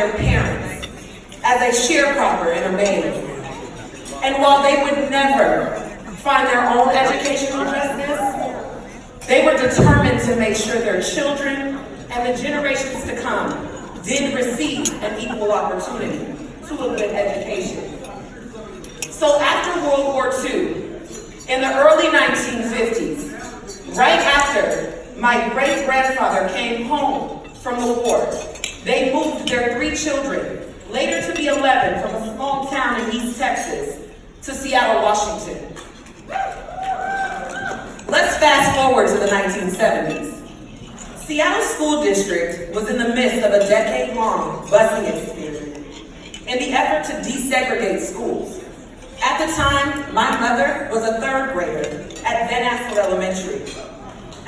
their parents as a sharecropper and a maid. And while they would never find their own educational justice, they were determined to make sure their children and the generations to come did receive an equal opportunity to a good education. So after World War II, in the early 1950s, right after my great-grandfather came home from the war, they moved their 3 children, later to be 11, from a small town in East Texas to Seattle, Washington. Let's fast forward to the 1970s. Seattle School District was in the midst of a decade-long busing experiment in the effort to desegregate schools. At the time, my mother was a 3rd grader at Van Asselt Elementary.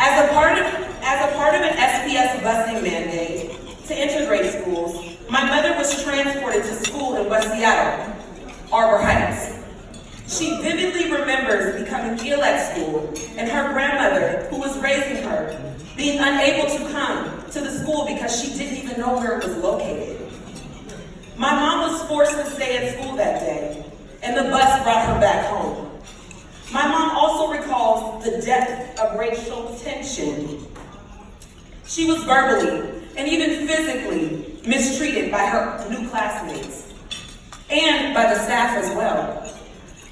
As a part of an SPS busing mandate to integrate schools, my mother was transported to school in West Seattle, Arbor Heights. She vividly remembers becoming ill at school and her grandmother, who was raising her, being unable to come to the school because she didn't even know where it was located. My mom was forced to stay at school that day, and the bus brought her back home. My mom also recalls the depth of racial tension. She was verbally and even physically mistreated by her new classmates and by the staff as well.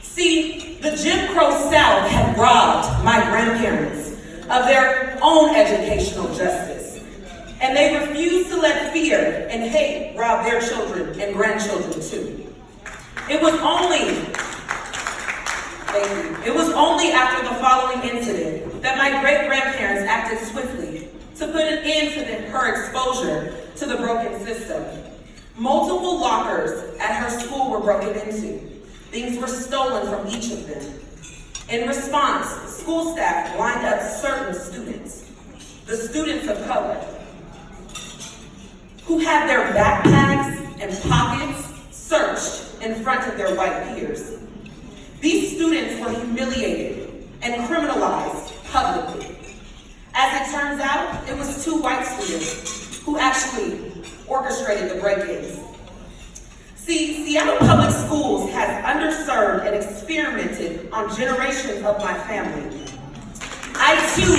See, the Jim Crow South had robbed my grandparents of their own educational justice, and they refused to let fear and hate rob their children and grandchildren too. It was only after the following incident that my great-grandparents acted swiftly to put an end to her exposure to the broken system. Multiple lockers at her school were broken into. Things were stolen from each of them. In response, school staff lined up certain students, the students of color, who had their backpacks and pockets searched in front of their white peers. These students were humiliated and criminalized publicly. As it turns out, it was 2 white students who actually orchestrated the break-ins. See, Seattle Public Schools has underserved and experimented on generations of my family. I too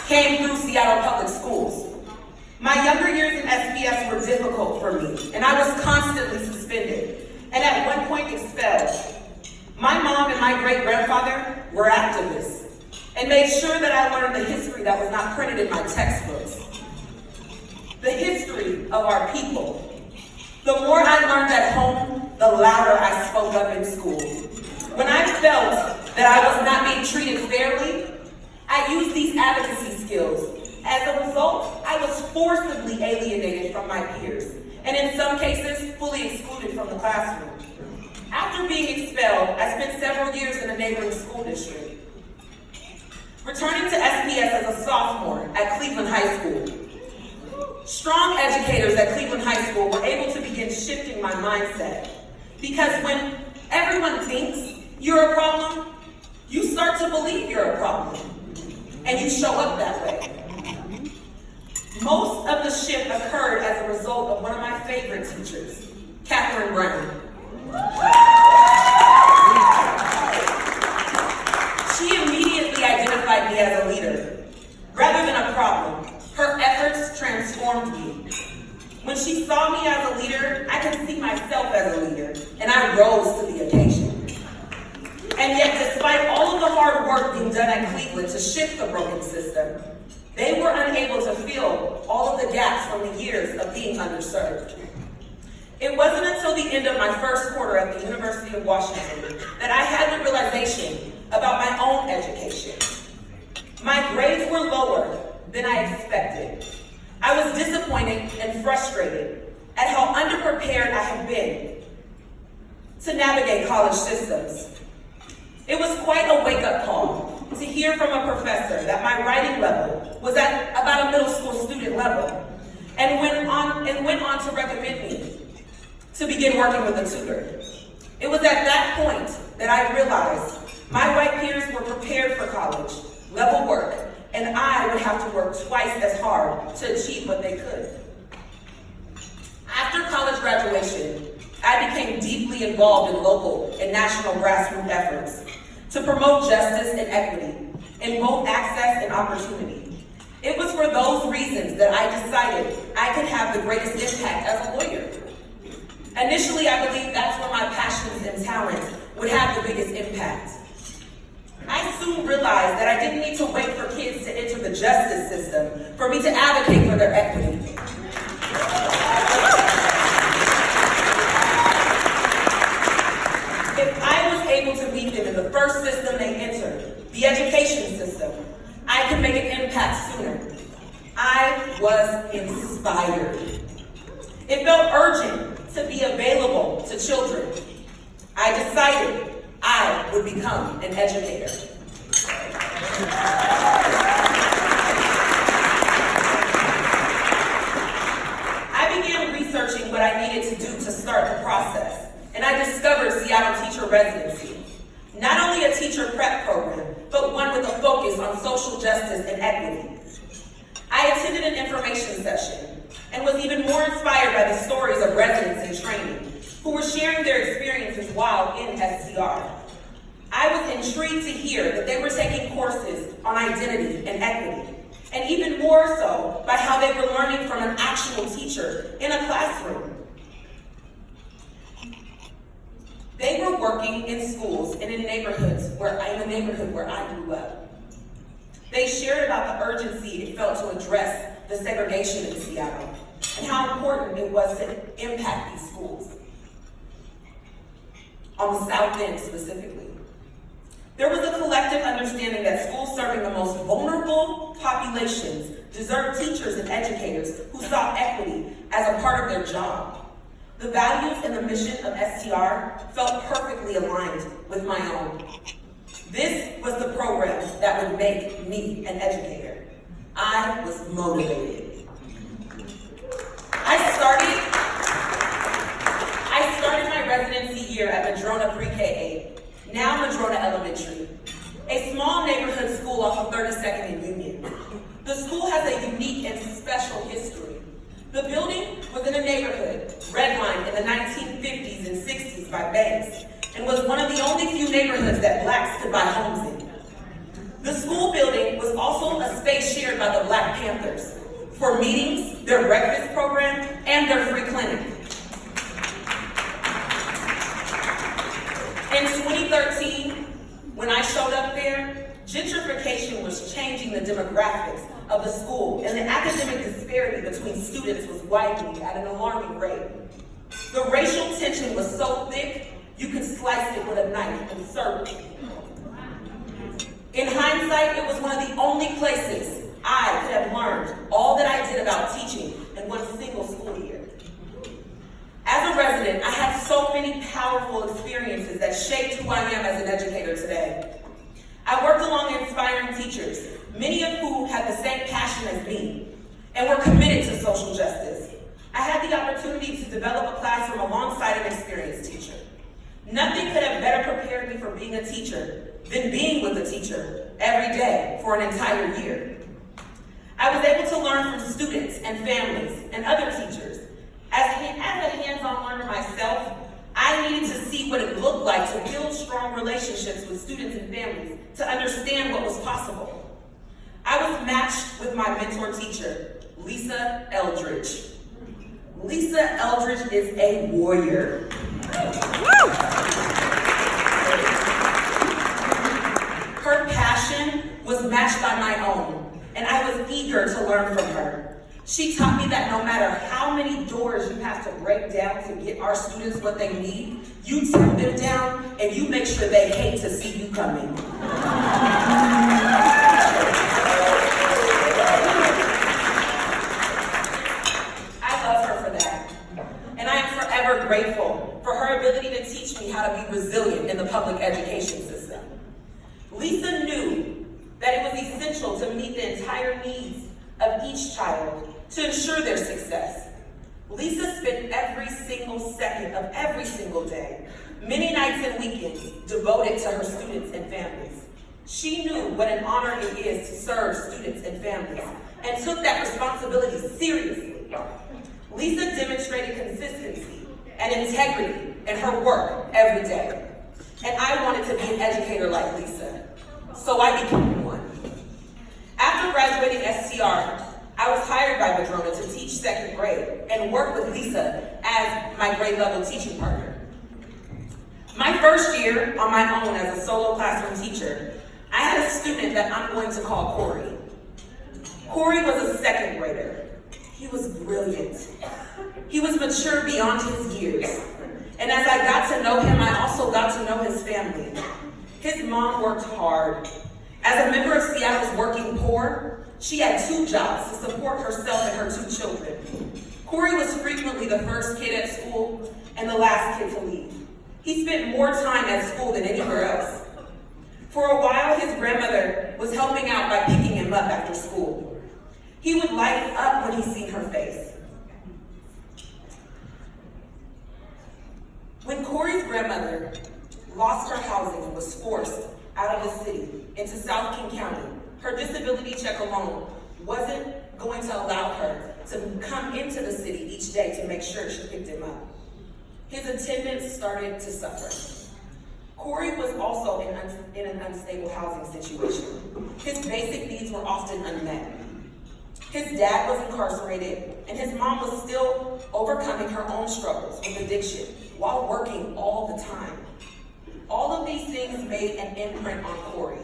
came through Seattle Public Schools. My younger years in SPS were difficult for me, and I was constantly suspended, and at one point expelled. My mom and my great-grandfather were activists, and made sure that I learned the history that was not printed in my textbooks. The history of our people. The more I learned at home, the louder I spoke up in school. When I felt that I was not being treated fairly, I used these advocacy skills. As a result, I was forcibly alienated from my peers, and in some cases, fully excluded from the classroom. After being expelled, I spent several years in a neighboring school district. Returning to SPS as a sophomore at Cleveland High School, strong educators at Cleveland High School were able to begin shifting my mindset. Because when everyone thinks you're a problem, you start to believe you're a problem. And you show up that way. Most of the shift occurred as a result of one of my favorite teachers, Catherine Brown. She immediately identified me as a leader, rather than a problem. Her efforts transformed me. When she saw me as a leader, I could see myself as a leader, and I rose to the occasion. And yet, despite all of the hard work being done at Cleveland to shift the broken system, they were unable to fill all of the gaps from the years of being underserved. It wasn't until the end of my first quarter at the University of Washington that I had the realization about my own education. My grades were lower than I expected. I was disappointed and frustrated at how underprepared I had been to navigate college systems. It was quite a wake-up call to hear from a professor that my writing level was at about a middle school student level, and went on to recommend me to begin working with a tutor. It was at that point that I realized my white peers were prepared for college level work, and I would have to work twice as hard to achieve what they could. graduation, I became deeply involved in local and national grassroots efforts to promote justice and equity in both access and opportunity. It was for those reasons that I decided I could have the greatest impact as a lawyer. Initially, I believed that's where my passions and talents would have the biggest impact. I soon realized that I didn't need to wait for kids to enter the justice system for me to advocate for their equity. If I was able to meet them in the first system they entered, the education system, I could make an impact sooner. I was inspired. It felt urgent to be available to children. I decided I would become an educator. I began researching what I needed to do to start the process, and I discovered Seattle Teacher Residency. Not only a teacher prep program, but one with a focus on social justice and equity. I attended an information session and was even more inspired by the stories of residents in training who were sharing their experiences while in STR. I was intrigued to hear that they were taking courses on identity and equity, and even more so by how they were learning from an actual teacher in a classroom. They were working in schools and in the neighborhood where I grew up. They shared about the urgency it felt to address the segregation in Seattle and how important it was to impact these schools, on the South End specifically. There was a collective understanding that schools serving the most vulnerable populations deserve teachers and educators who saw equity as a part of their job. The values and the mission of STR felt perfectly aligned with my own. This was the program that would make me an educator. I was motivated. I started my residency year at Madrona Pre-K 8, now Madrona Elementary, a small neighborhood school off of 32nd and Union. The school has a unique and special history. The building was in a neighborhood redlined in the 1950s and 60s by banks, and was one of the only few neighborhoods that blacks could buy homes in. The school building was also a space shared by the Black Panthers for meetings, their breakfast program, and their free clinic. In 2013, when I showed up there, gentrification was changing the demographics of the school, and the academic disparity between students was widening at an alarming rate. The racial tension was so thick, you could slice it with a knife and serve it. In hindsight, it was one of the only places I could have learned all that I did about teaching in one single school year. As a resident, I had so many powerful experiences that shaped who I am as an educator today. I worked along inspiring teachers, many of whom had the same passion as me, and were committed to social justice. I had the opportunity to develop a classroom alongside an experienced teacher. Nothing could have better prepared me for being a teacher than being with a teacher every day for an entire year. I was able to learn from students and families and other teachers. As a hands-on learner myself, I needed to see what it looked like to build strong relationships with students and families to understand what was possible. I was matched with my mentor teacher, Lisa Eldridge. Lisa Eldridge is a warrior. Her passion was matched by my own, and I was eager to learn from her. She taught me that no matter how many doors you have to break down to get our students what they need, you tear them down and you make sure they hate to see you coming. I love her for that. And I am forever grateful for her ability to teach me how to be resilient in the public education system. Lisa knew that it was essential to meet the entire needs of each child to ensure their success. Lisa spent every single second of every single day, many nights and weekends, devoted to her students and families. She knew what an honor it is to serve students and families, and took that responsibility seriously. Lisa demonstrated consistency and integrity in her work every day. And I wanted to be an educator like Lisa, so I became one. After graduating STR, I was hired by Madrona to teach second grade and work with Lisa as my grade level teaching partner. My first year on my own as a solo classroom teacher, I had a student that I'm going to call Corey. Corey was a second grader. He was brilliant. He was mature beyond his years. And as I got to know him, I also got to know his family. His mom worked hard. As a member of Seattle's working poor, she had 2 jobs to support herself and her 2 children. Corey was frequently the first kid at school and the last kid to leave. He spent more time at school than anywhere else. For a while, his grandmother was helping out by picking him up after school. He would light up when he seen her face. When Corey's grandmother lost her housing and was forced out of the city into South King County, her disability check alone wasn't going to allow her to come into the city each day to make sure she picked him up. His attendance started to suffer. Corey was also in an unstable housing situation. His basic needs were often unmet. His dad was incarcerated, and his mom was still overcoming her own struggles with addiction while working all the time. All of these things made an imprint on Corey.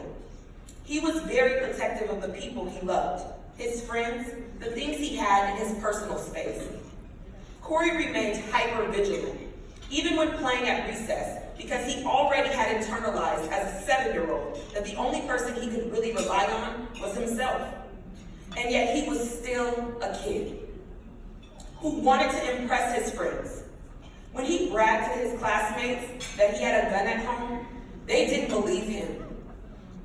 He was very protective of the people he loved, his friends, the things he had in his personal space. Corey remained hyper-vigilant, even when playing at recess, because he already had internalized as a 7-year-old that the only person he could really rely on was himself. And yet he was still a kid who wanted to impress his friends. When he bragged to his classmates that he had a gun at home, they didn't believe him.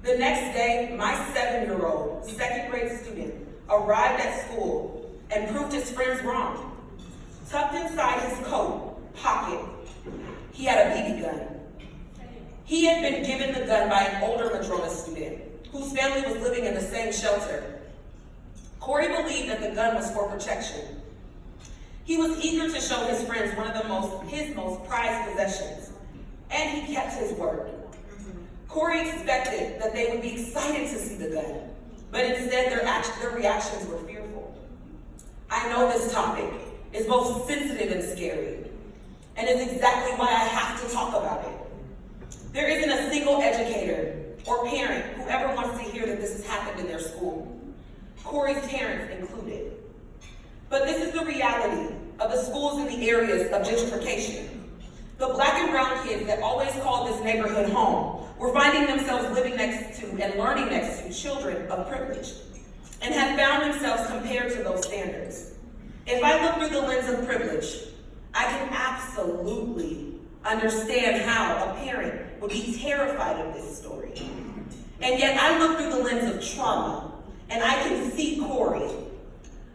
The next day, my 7-year-old, second grade student arrived at school and proved his friends wrong. Tucked inside his coat pocket, he had a BB gun. He had been given the gun by an older Madrona student whose family was living in the same shelter. Corey believed that the gun was for protection. He was eager to show his friends one of his most prized possessions, and he kept his word. Corey expected that they would be excited to see the gun, but instead their reactions were fearful. I know this topic is both sensitive and scary, and is exactly why I have to talk about it. There isn't a single educator or parent who ever wants to hear that this has happened in their school, Corey's parents included. But this is the reality of the schools in the areas of gentrification. The black and brown kids that always called this neighborhood home were finding themselves living next to and learning next to children of privilege, and have found themselves compared to those standards. If I look through the lens of privilege, I can absolutely understand how a parent would be terrified of this story. And yet I look through the lens of trauma, and I can see Corey,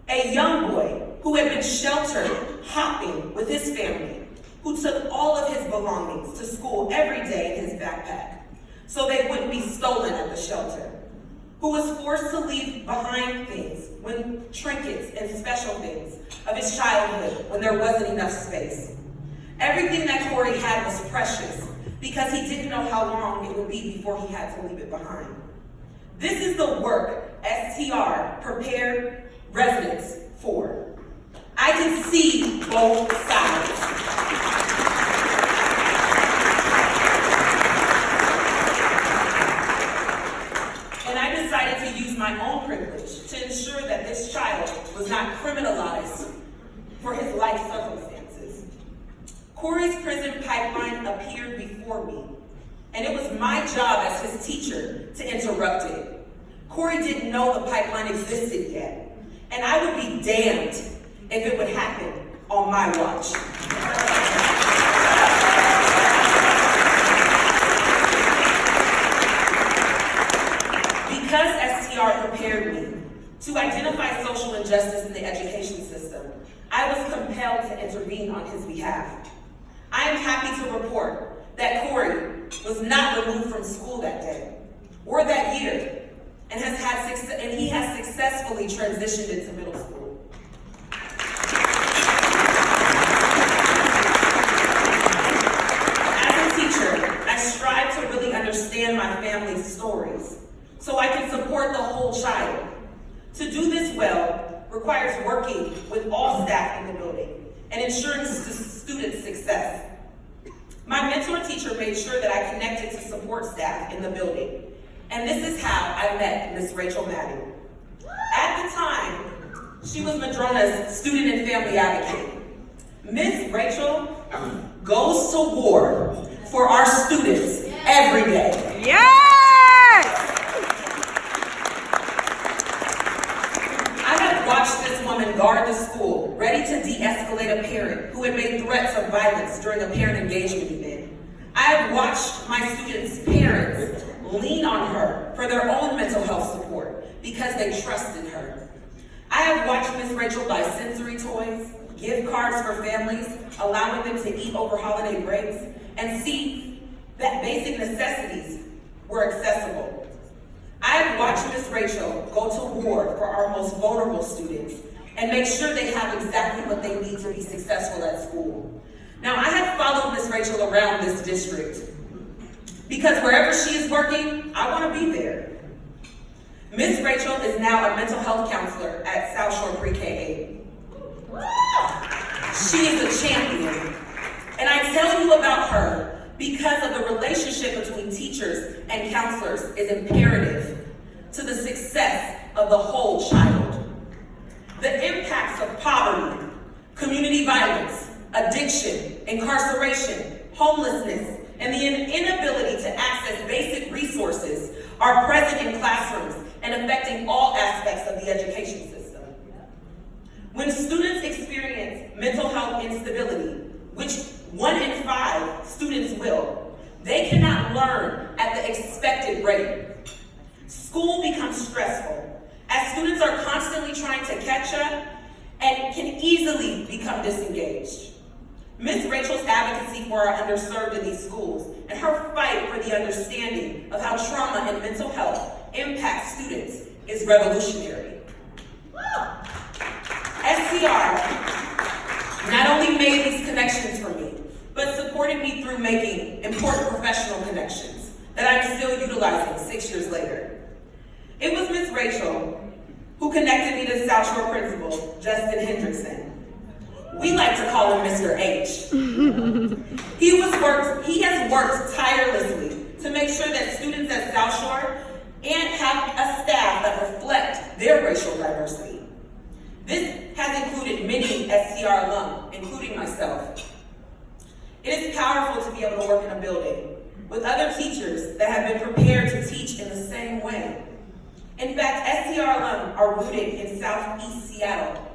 a young boy who had been sheltered, hopping with his family, who took all of his belongings to school every day in his backpack so they wouldn't be stolen at the shelter, who was forced to leave behind things, when trinkets and special things of his childhood when there wasn't enough space. Everything that Corey had was precious because he didn't know how long it would be before he had to leave it behind. This is the work STR prepared residents for. I can see both sides. And I decided to use my own privilege to ensure that this child was not criminalized for his life circumstances. Corey's prison pipeline appeared before me, and it was my job as his teacher to interrupt it. Corey didn't know the pipeline existed yet, and I would be damned if it would happen on my watch. Because STR prepared me to identify social injustice in the education system, I was compelled to intervene on his behalf. I am happy to report that Corey was not removed from school that day or that year, and he has successfully transitioned into middle school. I can support the whole child. To do this well requires working with all staff in the building and ensuring student success. My mentor teacher made sure that I connected to support staff in the building, and this is how I met Miss Rachel Madden. At the time, she was Madrona's student and family advocate. Miss Rachel goes to war for our students every day. Yes! I have watched this woman guard the school, ready to de-escalate a parent who had made threats of violence during a parent engagement event. I have watched my students' parents lean on her for their own mental health support because they trusted her. I have watched Miss Rachel buy sensory toys, gift cards for families, allowing them to eat over holiday breaks, and see that basic necessities were accessible. I have watched Miss Rachel go to war for our most vulnerable students and make sure they have exactly what they need to be successful at school. Now, I have followed Miss Rachel around this district because wherever she is working, I want to be there. Miss Rachel is now a mental health counselor at South Shore Pre-K 8. She is a champion, and I tell you about her because of the relationship between teachers and counselors is imperative to the success of the whole child. The impacts of poverty, community violence, addiction, incarceration, homelessness, and the inability to access basic resources are present in classrooms and affecting all aspects of the education system. When students experience mental health instability, which 1 in 5 students will, they cannot learn at the expected rate. School becomes stressful, as students are constantly trying to catch up and can easily become disengaged. Miss Rachel's advocacy for our underserved in these schools and her fight for the understanding of how trauma and mental health impact students is revolutionary. SCR not only made these connections for me, but supported me through making important professional connections that I'm still utilizing 6 years later. It was Miss Rachel who connected me to South Shore Principal, Justin Hendrickson. We like to call him Mr. H. He has worked tirelessly to make sure that students at South Shore and have a staff that reflect their racial diversity. This has included many SCR alum, including myself. It is powerful to be able to work in a building with other teachers that have been prepared to teach in the same way. In fact, SCR alum are rooted in Southeast Seattle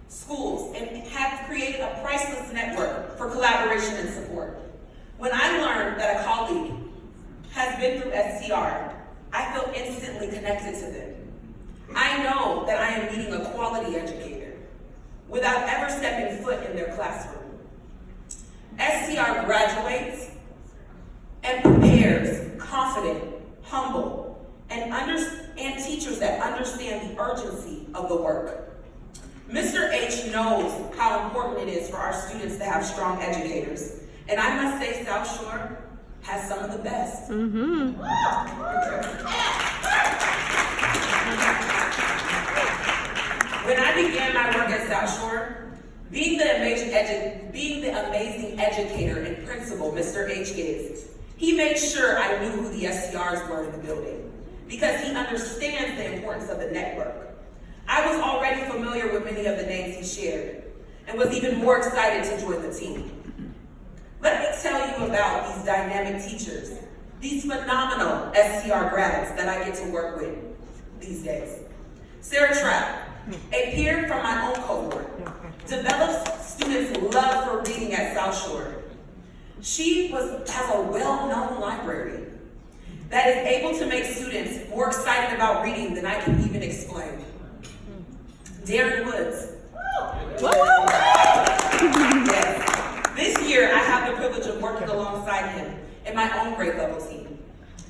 schools and have created a priceless network for collaboration and support. When I learned that a colleague has been through SCR, I feel instantly connected to them. I know that I am meeting a quality educator without ever stepping foot in their classroom. SCR graduates and prepares confident, humble, and teachers that understand the urgency of the work. Mr. H knows how important it is for our students to have strong educators, and I must say South Shore has some of the best. When I began my work at South Shore, being the amazing educator and principal Mr. H is, he made sure I knew who the SCRs were in the building because he understands the importance of the network. I was already familiar with many of the names he shared and was even more excited to join the team. Let me tell you about these dynamic teachers, these phenomenal SCR grads that I get to work with these days. Sarah Trapp, a peer from my own cohort, develops students' love for reading at South Shore. She has a well-known library that is able to make students more excited about reading than I can even explain. Darren Woods. Yes. This year, I have the privilege of working alongside him in my own grade level team.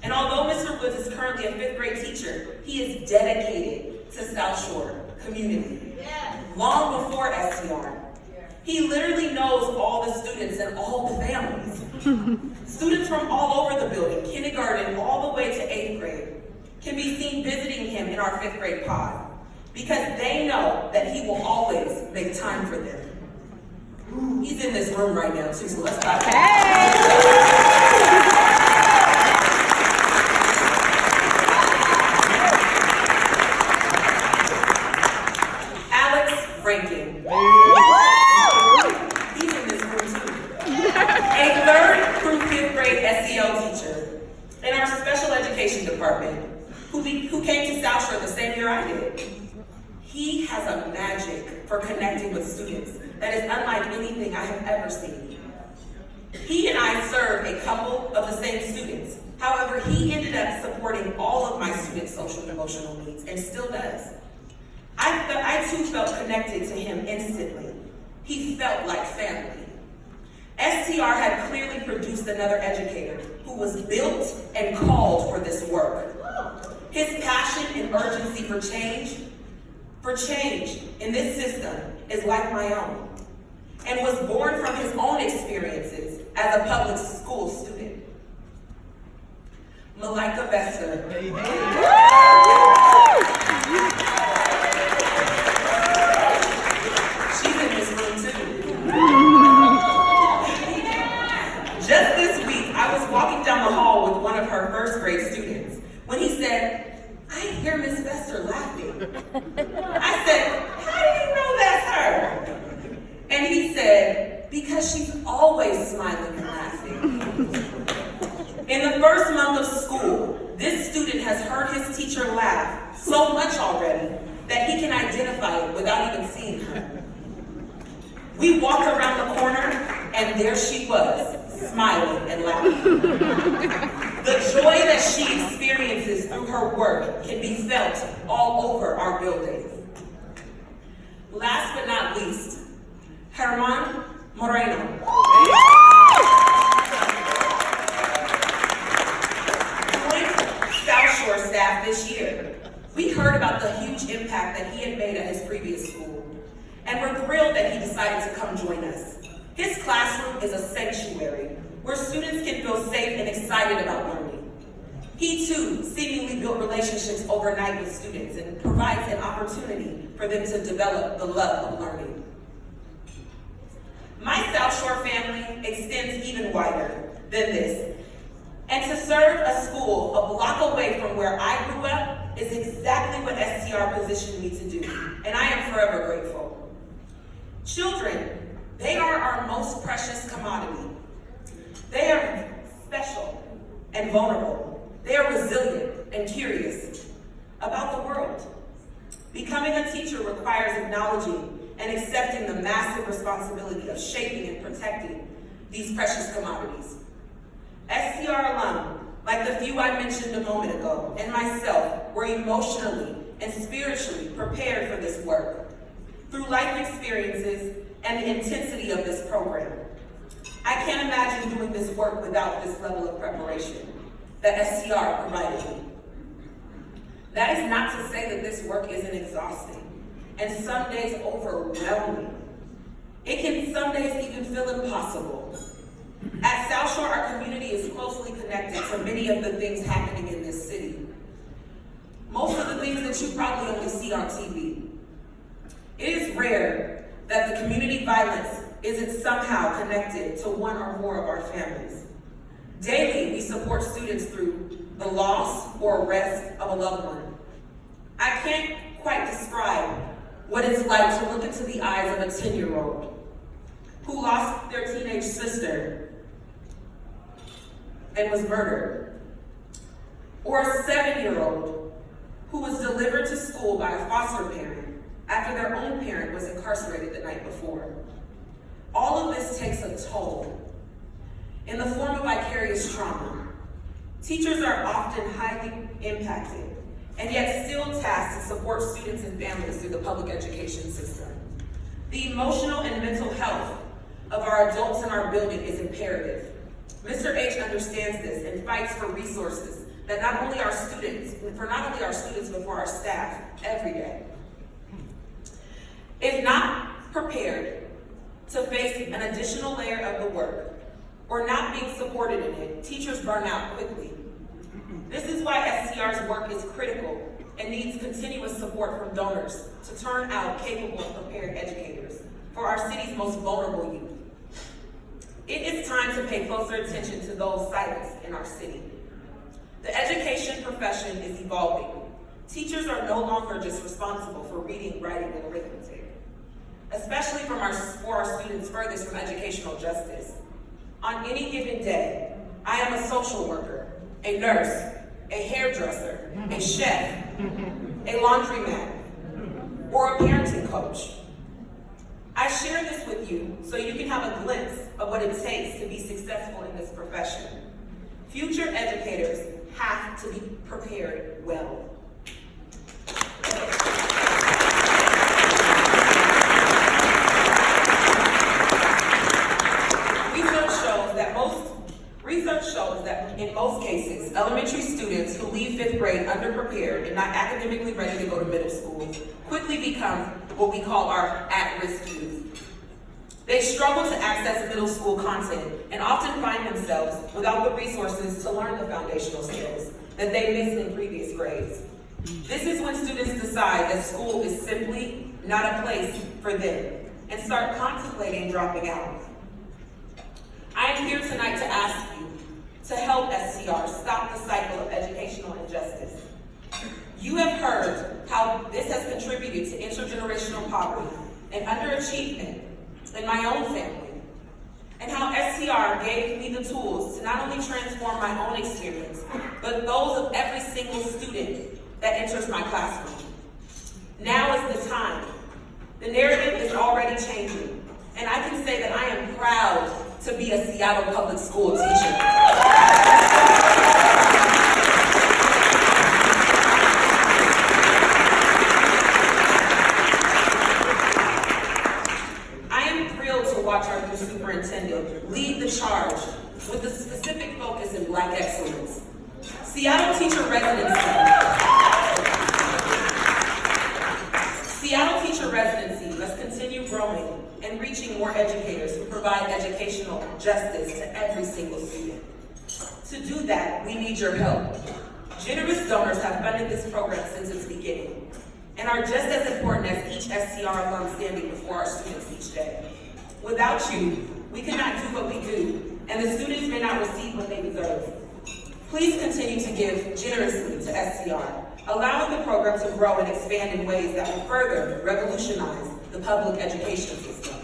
And although Mr. Woods is currently a 5th grade teacher, he is dedicated to South Shore community. Long before SCR. He literally knows all the students and all the families. Students from all over the building, kindergarten all the way to 8th grade, can be seen visiting him in our 5th grade pod because they know that he will always make time for them. He's in this room right now too, so let's clap. Alex Rankin. He's in this room too. A 3rd through 5th grade SEL teacher in our special education department who came to South Shore the same year I did. He has a magic for connecting with students that is unlike anything I have ever seen. He and I serve a couple of the same students. However, he ended up supporting all of my students' social and emotional needs and still does. I too felt connected to him instantly. He felt like family. STR had clearly produced another educator who was built and called for this work. His passion and urgency for change in this system is like my own, and was born from his own experiences as a public school student. Malika Vester. She's in this room too. Just this week, I was walking down the hall with one of her 1st grade students when he said, "I hear Miss Vester laughing." I said, "How do you know that's her?" And he said, "Because she's always smiling and laughing." In the 1st month of school, this student has heard his teacher laugh so much already that he can identify it without even seeing her. We walked around the corner and there she was, smiling and laughing. The joy that she experiences through her work can be felt all over our building. Last but not least, Herman Moreno. Joined South Shore staff this year. We heard about the huge impact that he had made at his previous school, and we're thrilled that he decided to come join us. His classroom is a sanctuary where students can feel safe and excited about learning. He too seemingly built relationships overnight with students and provides an opportunity for them to develop the love of learning. My South Shore family extends even wider than this. And to serve a school a block away from where I grew up is exactly what STR positioned me to do, and I am forever grateful. Children, they are our most precious commodity. They are special and vulnerable. They are resilient and curious about the world. Becoming a teacher requires acknowledging and accepting the massive responsibility of shaping and protecting these precious commodities. STR alum, like the few I mentioned a moment ago, and myself, were emotionally and spiritually prepared for this work through life experiences and the intensity of this program. I can't imagine doing this work without this level of preparation that STR provided me. That is not to say that this work isn't exhausting and some days overwhelming. It can some days even feel impossible. At South Shore, our community is closely connected to many of the things happening in this city. Most of the things that you probably only see on TV. It is rare that the community violence isn't somehow connected to one or more of our families. Daily, we support students through the loss or arrest of a loved one. I can't quite describe what it's like to look into the eyes of a 10-year-old who lost their teenage sister and was murdered, or a 7-year-old who was delivered to school by a foster parent after their own parent was incarcerated the night before. All of this takes a toll in the form of vicarious trauma. Teachers are often highly impacted and yet still tasked to support students and families through the public education system. The emotional and mental health of our adults in our building is imperative. Mr. H understands this and fights for resources that not only our students, but for our staff every day. If not prepared to face an additional layer of the work or not being supported in it, teachers burn out quickly. This is why SCR's work is critical and needs continuous support from donors to turn out capable and prepared educators for our city's most vulnerable youth. It is time to pay closer attention to those silenced in our city. The education profession is evolving. Teachers are no longer just responsible for reading, writing, and arithmetic, especially for our students furthest from educational justice. On any given day, I am a social worker, a nurse, a hairdresser, a chef, a laundromat, or a parenting coach. I share this with you so you can have a glimpse of what it takes to be successful in this profession. Future educators have to be prepared well. Research shows that in most cases, elementary students who leave 5th grade underprepared and not academically ready to go to middle school quickly become what we call our at-risk youth. They struggle to access middle school content and often find themselves without the resources to learn the foundational skills that they missed in previous grades. This is when students decide that school is simply not a place for them and start contemplating dropping out. I am here tonight to ask you to help SCR stop the cycle of educational injustice. You have heard how this has contributed to intergenerational poverty and underachievement in my own family, and how SCR gave me the tools to not only transform my own experience, but those of every single student that enters my classroom. Now is the time. The narrative is already changing, and I can say that I am proud to be a Seattle public school teacher. I am thrilled to watch our new superintendent lead the charge with a specific focus in Black excellence. Seattle Teacher Residency must continue growing and reaching more educators who provide educational justice to every single student. To do that, we need your help. Generous donors have funded this program since its beginning and are just as important as each SCR alum standing before our students each day. Without you, we cannot do what we do, and the students may not receive what they deserve. Please continue to give generously to SCR, allowing the program to grow and expand in ways that will further revolutionize the public education system.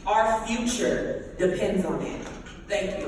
Our future depends on it. Thank you.